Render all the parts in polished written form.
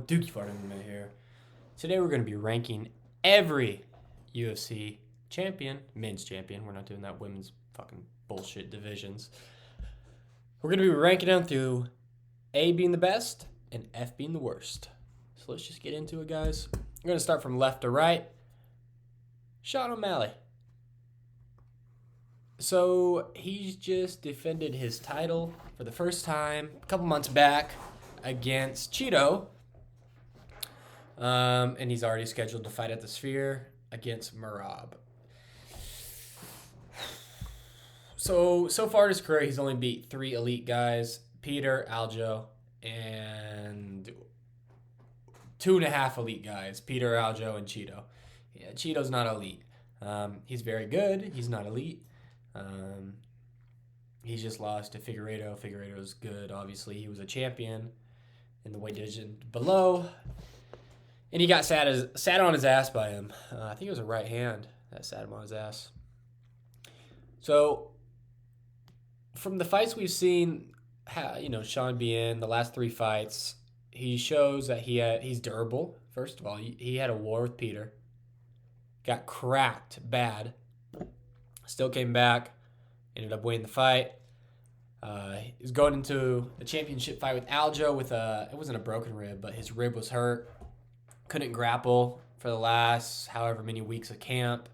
DookieFartMMA here. Today we're going to be ranking every UFC champion, men's champion. We're not doing that women's fucking bullshit divisions. We're going to be ranking them through A being the best and F being the worst. So let's just get into it, guys. I'm going to start from left to right. Sean O'Malley. So he's just defended his title for the first time a couple months back against Cheeto. And he's already scheduled to fight at the Sphere against Merab. So far in his career, he's only beat 3 elite guys: Peter, Aljo, and 2.5 elite guys: Peter, Aljo, and Cheeto. Yeah, Cheeto's not elite. He's very good. He's not elite. He's just lost to Figueiredo. Figueiredo's good, obviously. He was a champion in the weight division below. And he got sat on his ass by him. I think it was a right hand that sat him on his ass. So, from the fights we've seen, Sean be in the last 3 fights, he shows that he's durable. First of all, he had a war with Peter. Got cracked bad. Still came back. Ended up winning the fight. He was going into a championship fight with Aljo with it wasn't a broken rib, but his rib was hurt. Couldn't grapple for the last however many weeks of camp.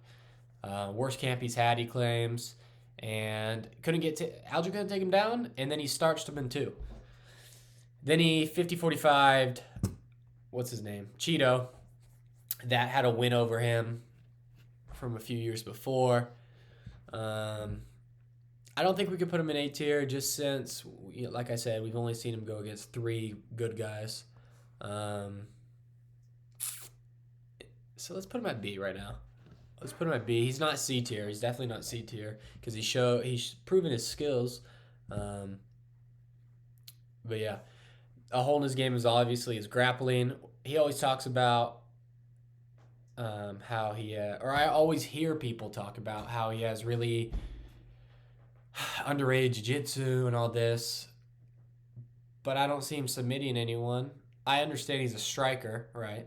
Worst camp he's had, he claims. And Aljo couldn't take him down, and then he starched him in 2. Then he 50-45'd, what's his name? Cheeto. That had a win over him from a few years before. I don't think we could put him in A tier just since, like I said, we've only seen him go against 3 good guys. So let's put him at B right now. Let's put him at B. He's not C tier. He's definitely not C tier because he's proven his skills. But yeah, a hole in his game is obviously his grappling. He always talks about how I always hear people talk about how he has really underrated jiu-jitsu and all this. But I don't see him submitting anyone. I understand he's a striker, right?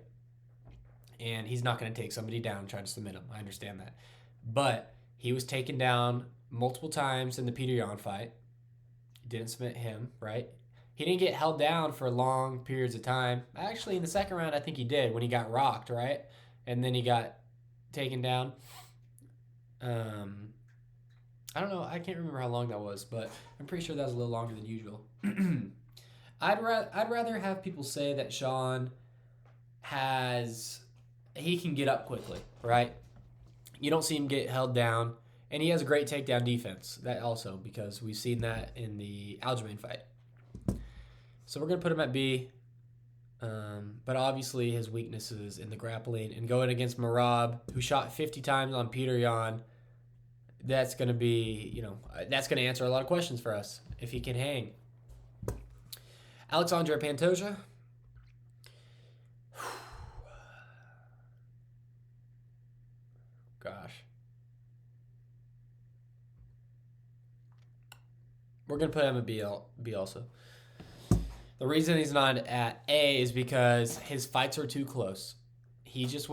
And he's not going to take somebody down and try to submit him. I understand that. But he was taken down multiple times in the Peter Yan fight. Didn't submit him, right? He didn't get held down for long periods of time. Actually, in the second round, I think he did when he got rocked, right? And then he got taken down. I don't know. I can't remember how long that was, but I'm pretty sure that was a little longer than usual. I'd rather have people say that Sean he can get up quickly, right? You don't see him get held down, and he has a great takedown defense. That also, because we've seen that in the Aljamain fight. So we're gonna put him at B, but obviously his weaknesses in the grappling and going against Merab, who shot 50 times on Peter Yan. That's gonna be, that's gonna answer a lot of questions for us if he can hang. Alexandre Pantoja. Gosh. We're going to put him at B also. The reason he's not at A is because his fights are too close. He just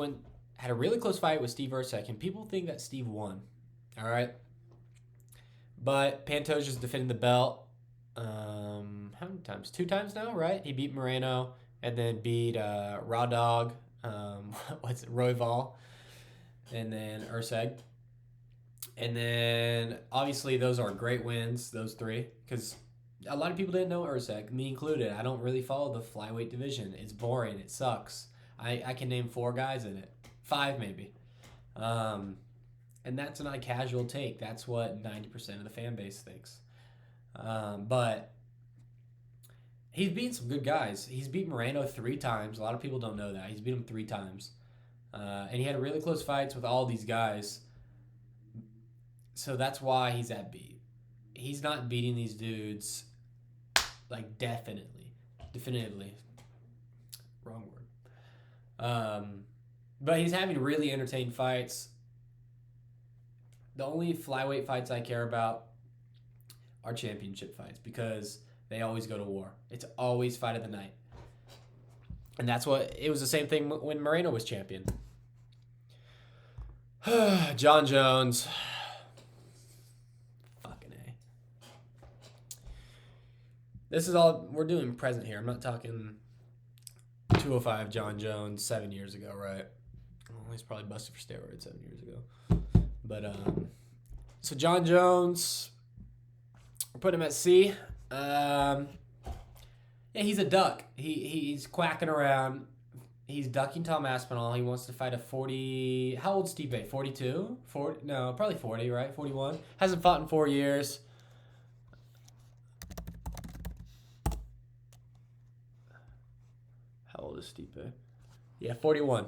had a really close fight with Steve Ercek, and people think that Steve won. All right? But Pantoja's defending the belt. How many times? 2 times now, right? He beat Moreno and then beat Raw Dog. Royval. And then Erceg. And then, obviously, those are great wins, those 3. Because a lot of people didn't know Erceg, me included. I don't really follow the flyweight division. It's boring. It sucks. I can name 4 guys in it. 5, maybe. And that's not a casual take. That's what 90% of the fan base thinks. But he's beaten some good guys. He's beat Moreno 3 times. A lot of people don't know that. He's beat him 3 times. And he had really close fights with all these guys. So that's why he's at B. He's not beating these dudes, like, definitively. Wrong word. But he's having really entertaining fights. The only flyweight fights I care about are championship fights because they always go to war. It's always fight of the night. And it was the same thing when Moreno was champion. John Jones. Fucking A. This is all, we're doing present here. I'm not talking 205 John Jones 7 years ago, right? Well, he's probably busted for steroids 7 years ago. But, so John Jones, we're putting him at C. Yeah, he's a duck. He's quacking around. He's ducking Tom Aspinall. He wants to fight a 40... How old's Stipe? 42? 40? No, probably 40, right? 41? Hasn't fought in 4 years. How old is Stipe? Yeah, 41.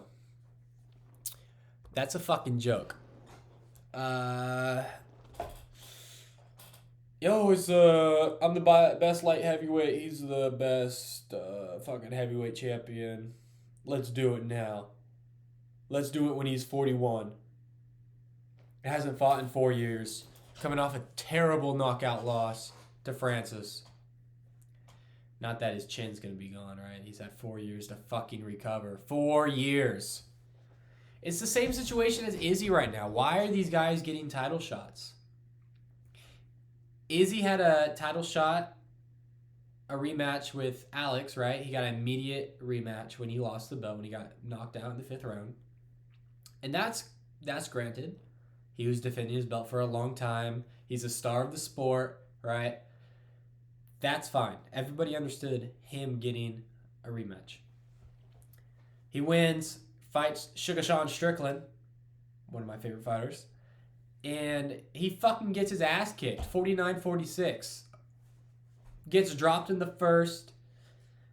That's a fucking joke. I'm the best light heavyweight. He's the best fucking heavyweight champion. Let's do it now. Let's do it when he's 41. He hasn't fought in 4 years. Coming off a terrible knockout loss to Francis. Not that his chin's going to be gone, right? He's had 4 years to fucking recover. 4 years. It's the same situation as Izzy right now. Why are these guys getting title shots? Izzy had a title shot, a rematch with Alex, right? He got an immediate rematch when he lost the belt, when he got knocked out in the 5th round. And that's granted. He was defending his belt for a long time. He's a star of the sport, right? That's fine. Everybody understood him getting a rematch. He wins, fights Sugar Sean Strickland, one of my favorite fighters. And he fucking gets his ass kicked, 49-46. Gets dropped in the first.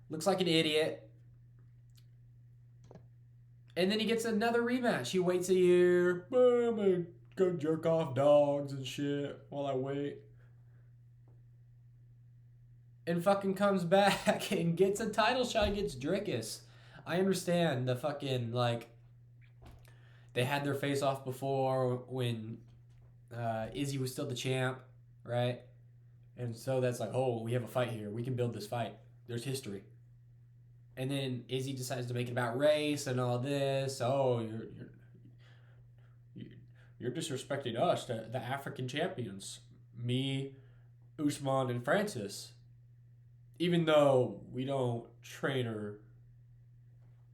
Looks like an idiot. And then he gets another rematch. He waits a year. I'm going to go jerk off dogs and shit while I wait. And fucking comes back and gets a title shot against Drickus. I understand the fucking, like, they had their face off before when Izzy was still the champ, right? And so that's like, oh, we have a fight here. We can build this fight. There's history. And then Izzy decides to make it about race and all this. Oh, you're disrespecting us, the African champions. Me, Usman, and Francis. Even though we don't train or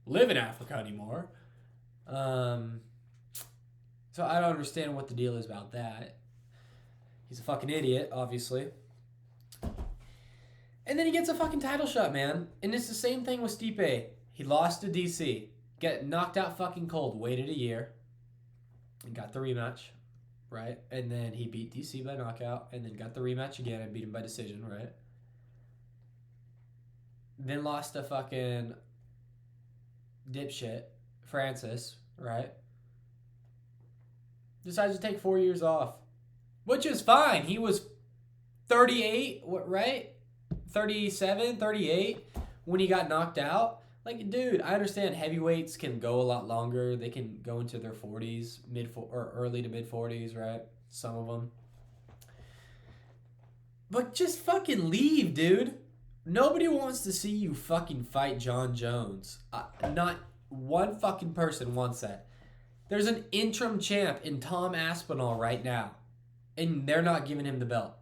live in Africa anymore. So I don't understand what the deal is about that. He's a fucking idiot, obviously. And then he gets a fucking title shot, man. And it's the same thing with Stipe. He lost to DC. Got knocked out fucking cold. Waited a year. And got the rematch, right? And then he beat DC by knockout. And then got the rematch again and beat him by decision, right? Then lost to fucking dipshit Francis, right? Decides to take 4 years off. Which is fine. He was 38, right? 37, 38 when he got knocked out. Like, dude, I understand heavyweights can go a lot longer. They can go into their 40s, or early to mid 40s, right? Some of them. But just fucking leave, dude. Nobody wants to see you fucking fight John Jones. Not one fucking person wants that. There's an interim champ in Tom Aspinall right now, and they're not giving him the belt.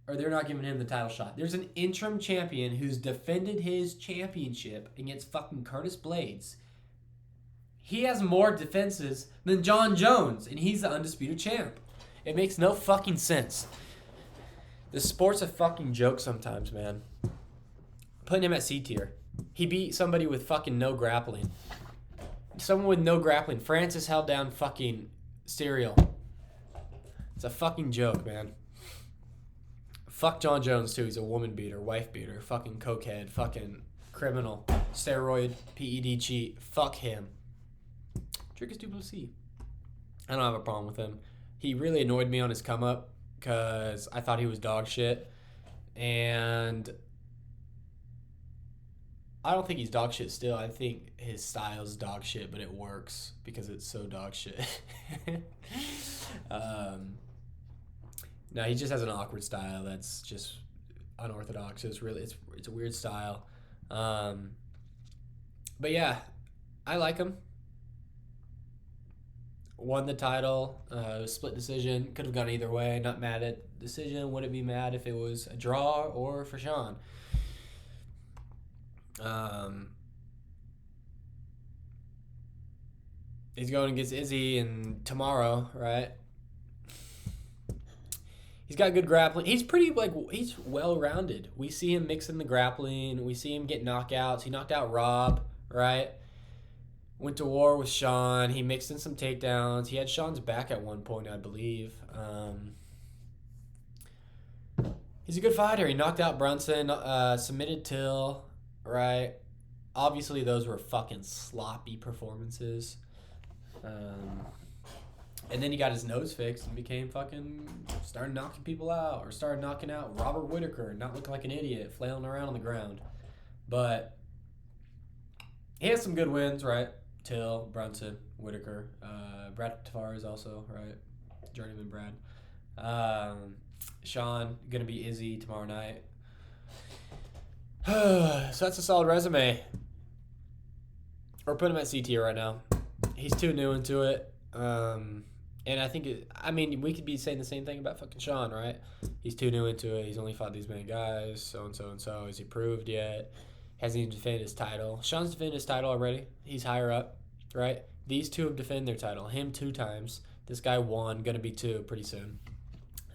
Or they're not giving him the title shot. There's an interim champion who's defended his championship against fucking Curtis Blades. He has more defenses than John Jones, and he's the undisputed champ. It makes no fucking sense. The sport's a fucking joke sometimes, man. Putting him at C tier. He beat somebody with fucking no grappling. Someone with no grappling. Francis held down fucking Serial. It's a fucking joke, man. Fuck John Jones, too. He's a woman beater, wife beater, fucking cokehead, fucking criminal, steroid, PED cheat. Fuck him. Drickus du Plessis. I don't have a problem with him. He really annoyed me on his come up because I thought he was dog shit. And I don't think he's dog shit still. I think his style's dog shit, but it works because it's so dog shit. No, he just has an awkward style that's just unorthodox. It's a weird style. But yeah, I like him. Won the title, split decision. Could have gone either way. Not mad at decision. Wouldn't be mad if it was a draw or for Sean. He's going against Izzy and tomorrow, right? He's got good grappling. He's pretty he's well rounded. We see him mixing the grappling. We see him get knockouts. He knocked out Rob, right? Went to war with Sean. He mixed in some takedowns. He had Sean's back at one point, I believe. He's a good fighter. He knocked out Brunson, submitted Till, right? Obviously, those were fucking sloppy performances. And then he got his nose fixed and became started knocking people out, or started knocking out Robert Whitaker, not looking like an idiot, flailing around on the ground. But he has some good wins, right? Till, Brunson, Whitaker, Brad Tavares also, right? Journeyman Brad. Sean, gonna be Izzy tomorrow night. So that's a solid resume. We're putting him at C tier right now. He's too new into it. And I think, we could be saying the same thing about fucking Sean, right? He's too new into it. He's only fought these many guys, so. Is he proved yet? Hasn't even defended his title. Sean's defended his title already. He's higher up, right? These two have defended their title. Him 2 times. This guy 1, gonna be 2 pretty soon.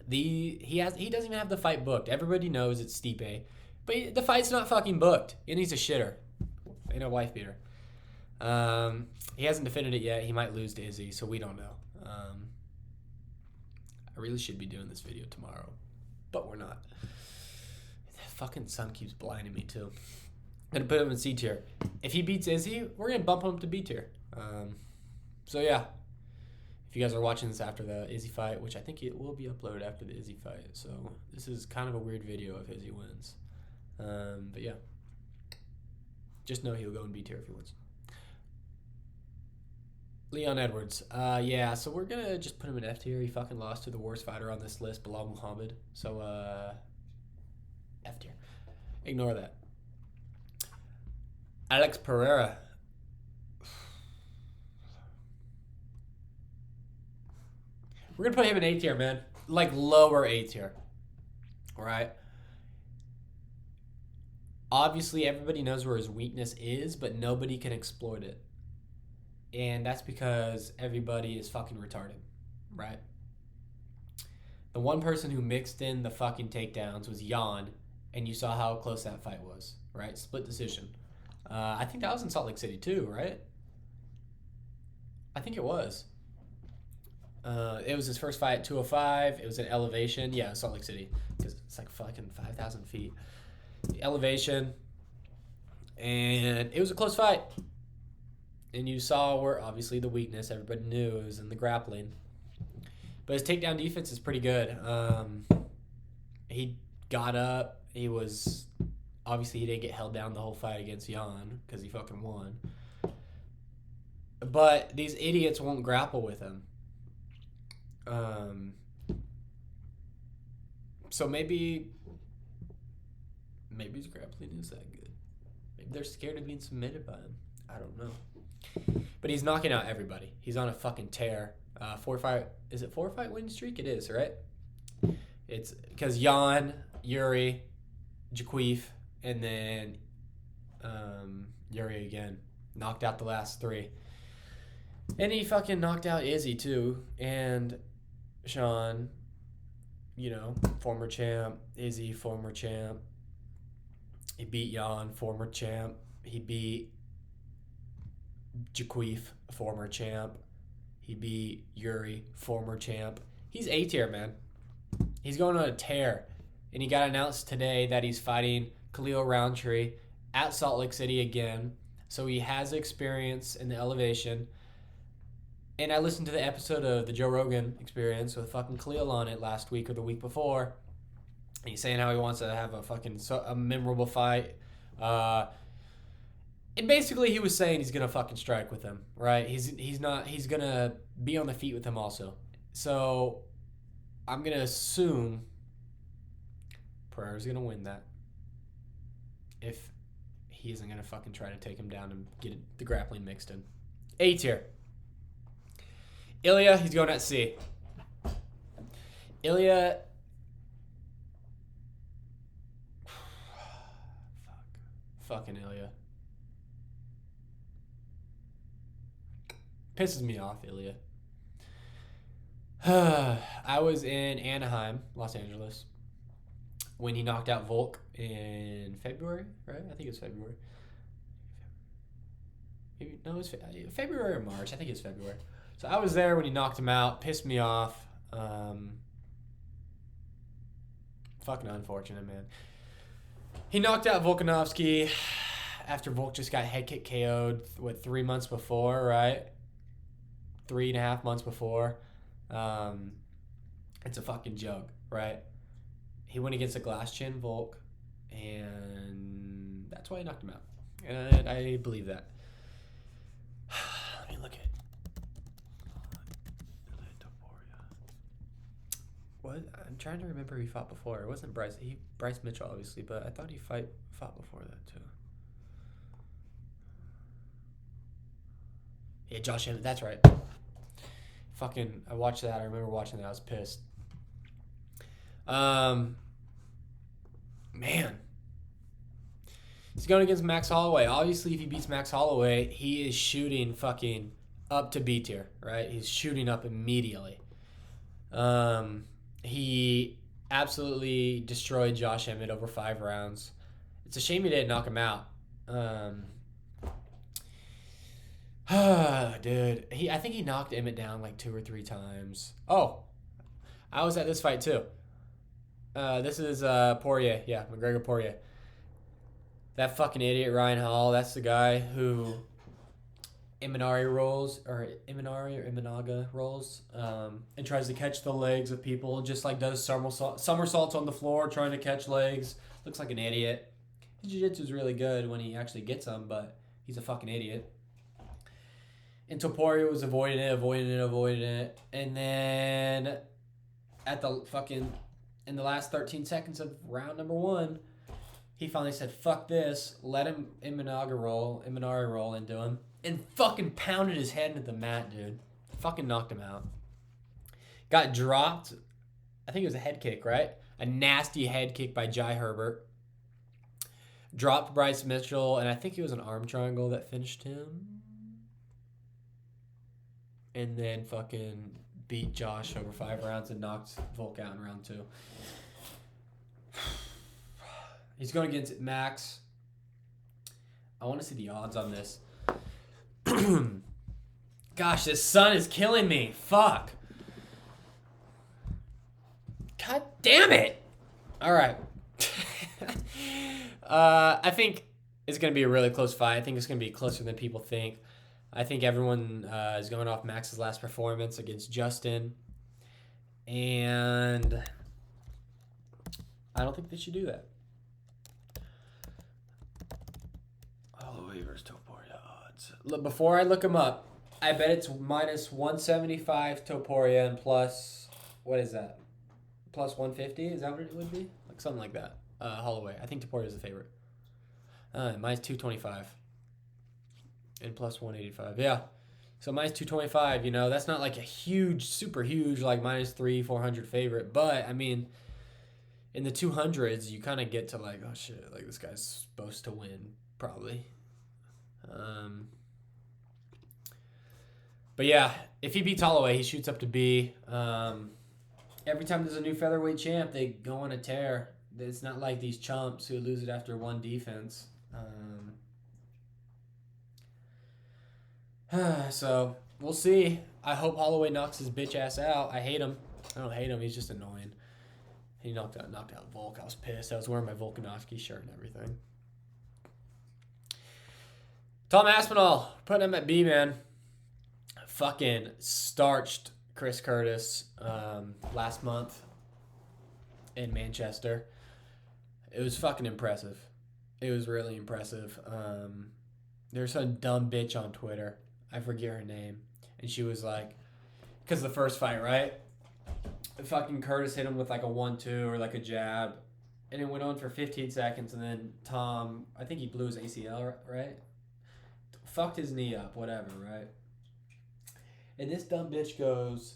He doesn't even have the fight booked. Everybody knows it's Stipe, but the fight's not fucking booked. And he's a shitter. Ain't a wife beater. He hasn't defended it yet. He might lose to Izzy, so we don't know. I really should be doing this video tomorrow, but we're not. The fucking sun keeps blinding me too. I'm gonna put him in C tier. If he beats Izzy, we're gonna bump him to B tier. So yeah, if you guys are watching this after the Izzy fight, which I think it will be uploaded after the Izzy fight, so this is kind of a weird video if Izzy wins. But yeah, just know he'll go in B tier if he wins. Leon Edwards. Yeah, so we're going to just put him in F tier. He fucking lost to the worst fighter on this list, Bilal Muhammad. So, F tier. Ignore that. Alex Pereira. We're going to put him in A tier, man. Like, lower A tier. All right? Obviously, everybody knows where his weakness is, but nobody can exploit it. And that's because everybody is fucking retarded, right? The one person who mixed in the fucking takedowns was Jan, and you saw how close that fight was, right? Split decision. I think that was in Salt Lake City too, right? I think it was. It was his first fight at 205. It was an elevation. Yeah, Salt Lake City. Because it's like fucking 5,000 feet. Elevation. And it was a close fight. And you saw where obviously the weakness, everybody knew, it was in the grappling. But his takedown defense is pretty good. He got up. He was... Obviously, he didn't get held down the whole fight against Jan because he fucking won. But these idiots won't grapple with him. So maybe his grappling is that good. Maybe they're scared of being submitted by him. I don't know. But he's knocking out everybody. He's on a fucking tear. 4-fight. Is it 4-fight win streak? It is, right? It's because Jan, Yuri, Jaqueef, and then Yuri again. Knocked out the last 3. And he fucking knocked out Izzy too. And Sean, former champ. Izzy, former champ. He beat Jan, former champ. He beat Jaqueef, former champ. He beat Yuri, former champ. He's A tier, man. He's going on a tear. And he got announced today that he's fighting Khalil Roundtree at Salt Lake City again. So he has experience in the elevation. And I listened to the episode of the Joe Rogan Experience with fucking Khalil on it last week or the week before. And he's saying how he wants to have a memorable fight. And basically he was saying he's going to fucking strike with him, right? He's going to be on the feet with him also. So I'm going to assume Pereira's going to win that. If he isn't going to fucking try to take him down and get the grappling mixed in. A tier. Ilya, he's going at C. Ilya... Fucking Ilya. Pisses me off, Ilya. I was in Anaheim, Los Angeles, when he knocked out Volk in February, right? I think it was February. Maybe, no, it was February or March. I think it was February. So I was there when he knocked him out. Pissed me off. Fucking unfortunate, man. He knocked out Volkanovski after Volk just got head kick KO'd, 3 months before, right? 3.5 months before. It's a fucking joke, right? He went against a glass chin Volk, and that's why he knocked him out. And I believe that. Let me look at what? I'm trying to remember who he fought before. It wasn't Bryce. Bryce Mitchell, obviously, but I thought he fought before that too. Yeah, Josh Emmett. That's right. Fucking, I watched that. I remember watching that. I was pissed. Man. He's going against Max Holloway. Obviously, if he beats Max Holloway, he is shooting fucking up to B tier, right? He's shooting up immediately. He absolutely destroyed Josh Emmett over 5 rounds. It's a shame he didn't knock him out. Dude, I think he knocked Emmett down like 2 or 3 times. Oh, I was at this fight too. This is Poirier. Yeah, McGregor Poirier. That fucking idiot Ryan Hall. That's the guy who Imanari Imanaga rolls, and tries to catch the legs of people. Just like does somersaults on the floor trying to catch legs. Looks like an idiot. His jiu-jitsu is really good when he actually gets them, but he's a fucking idiot. And Topuria was avoiding it. And then at the fucking, in the last 13 seconds of round number 1, he finally said, fuck this, let him Imanari roll into him, and fucking pounded his head into the mat, dude. Fucking knocked him out. Got dropped. I think it was a head kick, right? A nasty head kick by Jai Herbert. Dropped Bryce Mitchell, and I think it was an arm triangle that finished him. And then fucking beat Josh over 5 rounds and knocked Volk out in round 2. He's going against Max. I want to see the odds on this. Gosh, this sun is killing me. Fuck. God damn it. All right. I think it's going to be a really close fight. I think it's going to be closer than people think. I think everyone is going off Max's last performance against Justin. And I don't think they should do that. Holloway versus Topuria odds. Look, before I look them up, I bet it's minus 175 Topuria and plus, what is that? Plus 150? Is that what it would be? Like something like that. Holloway. I think Topuria is the favorite. Minus 225. And plus 185. Yeah. So minus 225, that's not like a huge, super huge, like minus 400 favorite. But, I mean, in the 200s, you kind of get to like, oh shit, like this guy's supposed to win, probably. But yeah, if he beats Holloway, he shoots up to B. Every time there's a new featherweight champ, they go on a tear. It's not like these chumps who lose it after one defense. So, we'll see. I hope Holloway knocks his bitch ass out. I hate him. I don't hate him. He's just annoying. He knocked out Volk. I was pissed. I was wearing my Volkanovski shirt and everything. Tom Aspinall. Putting him at B, man. Fucking starched Chris Curtis last month in Manchester. It was fucking impressive. It was really impressive. There's some dumb bitch on Twitter. I forget her name. And she was like, because the first fight, right? Fucking Curtis hit him with like a 1-2 or like a jab. and it went on for 15 seconds, and then Tom, I think he blew his ACL, right? Fucked his knee up, whatever, right? And this dumb bitch goes,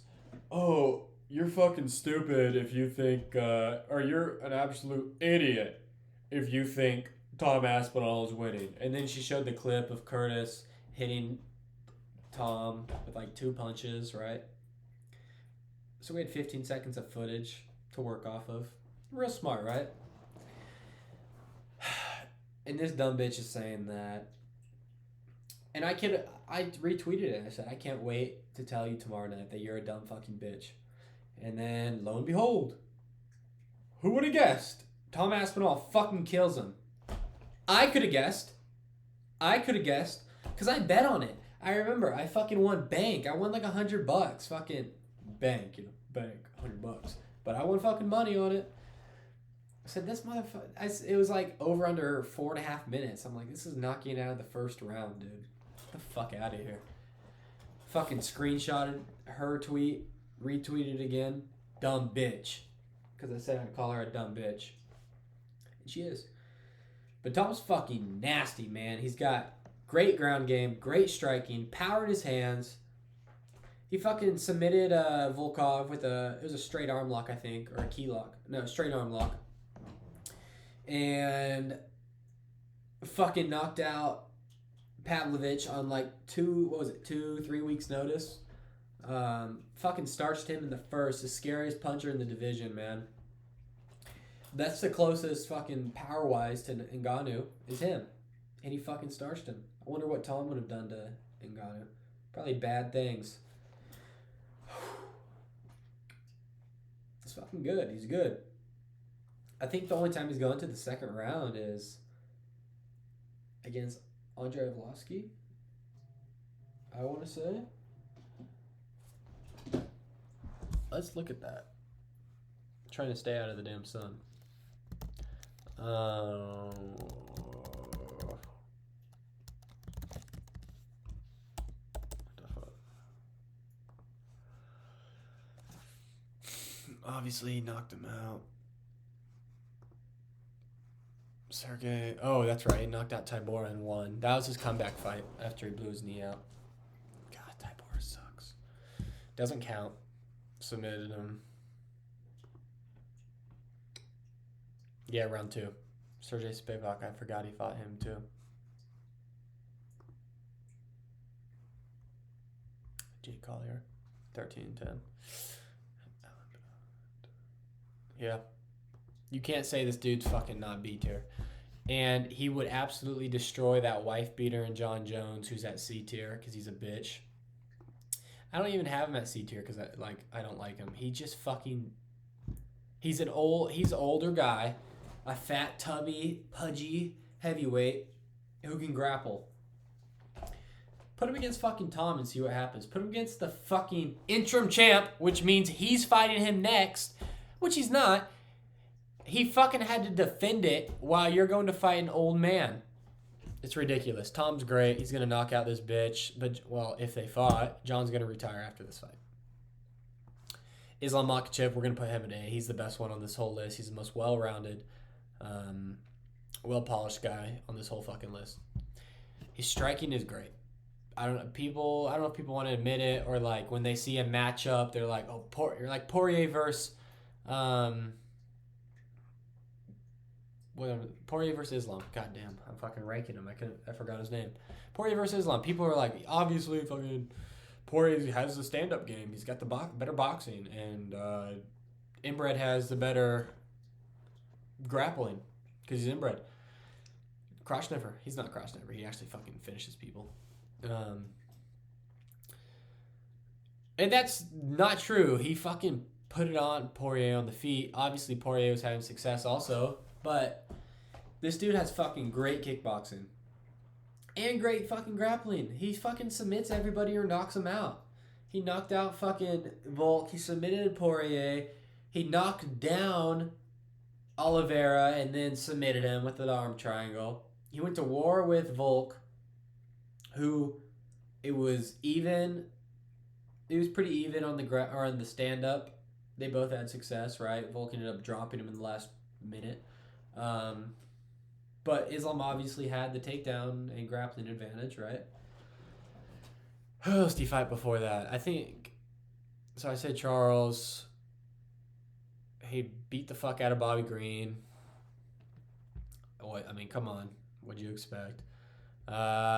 "Oh, you're fucking stupid if you think, or you're an absolute idiot if you think Tom Aspinall is winning." And then she showed the clip of Curtis hitting Tom with like 2 punches, right? So we had 15 seconds of footage to work off of. Real smart, right? And this dumb bitch is saying that. And I retweeted it. I said, "I can't wait to tell you tomorrow night that you're a dumb fucking bitch." And then, lo and behold, who would have guessed? Tom Aspinall fucking kills him. I could have guessed. Because I bet on it. I remember, I fucking won bank. I won like $100. Fucking bank, bank, $100. But I won fucking money on it. I said, this motherfucker. It was like over under 4.5 minutes. I'm like, this is knocking out of the first round, dude. Get the fuck out of here. Fucking screenshotted her tweet, retweeted again. Dumb bitch. Because I said I'd call her a dumb bitch. And she is. But Tom's fucking nasty, man. He's got great ground game, great striking, power in his hands. He fucking submitted Volkov with it was a straight arm lock, I think, or a key lock. No, straight arm lock. And fucking knocked out Pavlovich on like 2-3 weeks notice. Fucking starched him in the first, the scariest puncher in the division, man. That's the closest fucking power-wise to Ngannou is him. And he fucking starched him. I wonder what Tom would have done to Ngannou. Probably bad things. He's fucking good. He's good. I think the only time he's going to the second round is against Andrei Arlovski, I want to say. Let's look at that. I'm trying to stay out of the damn sun. Obviously, he knocked him out. Sergey. Oh, that's right. He knocked out Tybura and won. That was his comeback fight after he blew his knee out. God, Tybura sucks. Doesn't count. Submitted him. Yeah, round 2. Sergey Spivak. I forgot he fought him too. Jake Collier. 13-10. Yeah. You can't say this dude's fucking not B tier. And he would absolutely destroy that wife beater in John Jones, who's at C tier, because he's a bitch. I don't even have him at C tier because I don't like him. He just fucking... He's an older guy, a fat, tubby, pudgy heavyweight who can grapple. Put him against fucking Tom and see what happens. Put him against the fucking interim champ, which means he's fighting him next, which he's not. He fucking had to defend it while you're going to fight an old man. It's ridiculous. Tom's great. He's going to knock out this bitch. But, well, if they fought, John's going to retire after this fight. Islam Makhachev, we're going to put him at A. He's the best one on this whole list. He's the most well-rounded, well-polished guy on this whole fucking list. His striking is great. I don't know if people want to admit it, or like when they see a matchup, they're like, "Oh, you're like Poirier versus Poirier versus Islam." God damn, I'm fucking ranking him. I forgot his name. Poirier versus Islam. People are like, obviously, fucking Poirier has the stand-up game. He's got the better boxing, and inbred has the better grappling because he's inbred. Kroshnever, he's not Kroshnever. He actually fucking finishes people. And that's not true. He fucking put it on Poirier on the feet. Obviously, Poirier was having success also, but this dude has fucking great kickboxing and great fucking grappling. He fucking submits everybody or knocks them out. He knocked out fucking Volk. He submitted Poirier. He knocked down Oliveira and then submitted him with an arm triangle. He went to war with Volk, who it was pretty even on the stand up. They both had success, right? Volk ended up dropping him in the last minute. But Islam obviously had the takedown and grappling advantage, right? Who else did he fight before that? I think. So I said Charles. He beat the fuck out of Bobby Green. What? I mean, come on. What'd you expect?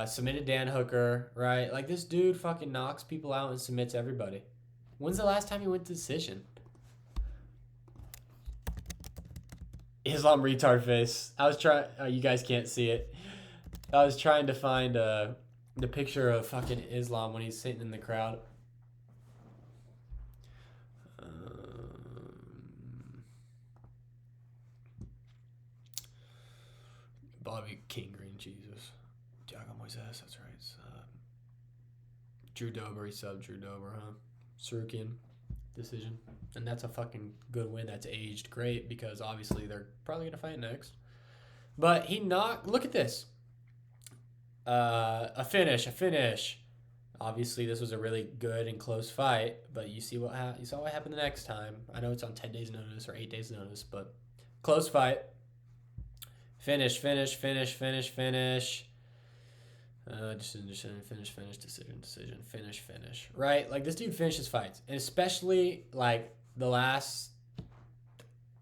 Submitted Dan Hooker, right? Like, this dude fucking knocks people out and submits everybody. When's the last time he went to decision? Islam retard face. I was trying. You guys can't see it. I was trying to find the picture of fucking Islam when he's sitting in the crowd. Bobby King Green Jesus. Diago Moises, that's right. Drew Dober, he subbed Drew Dober, huh? Sarukian decision. And that's a fucking good win. That's aged great because obviously they're probably going to fight next. But he knocked... Look at this. A finish. Obviously, this was a really good and close fight, but you see you saw what happened the next time. I know it's on 10 days' notice or 8 days' notice, but close fight. Finish. Decision, finish. Right? Like, this dude finishes fights. And especially, like, the last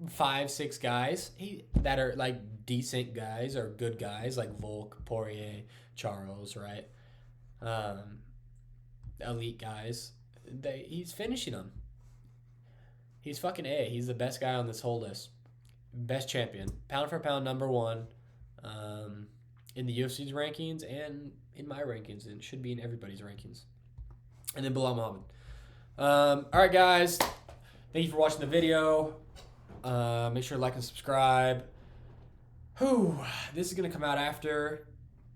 5-6 guys that are, like, decent guys or good guys, like Volk, Poirier, Charles, right? Elite guys. He's finishing them. He's fucking A. He's the best guy on this whole list. Best champion. Pound for pound, number one. In the UFC's rankings and in my rankings, and should be in everybody's rankings. And then Bilal Muhammad. All right, guys. Thank you for watching the video. Make sure to like and subscribe. This is going to come out after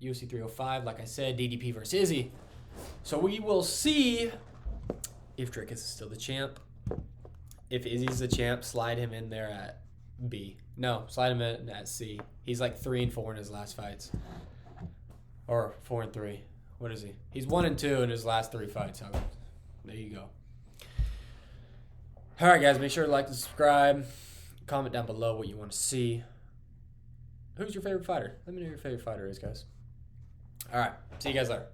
UFC 305. Like I said, DDP versus Izzy. So we will see if Drickus is still the champ. If Izzy's the champ, slide him in there at B. No, slide him in at C. He's like 3-4 in his last fights. Or 4-3. What is he? He's 1-2 in his last 3 fights. There you go. All right, guys. Make sure to like and subscribe. Comment down below what you want to see. Who's your favorite fighter? Let me know who your favorite fighter is, guys. All right. See you guys later.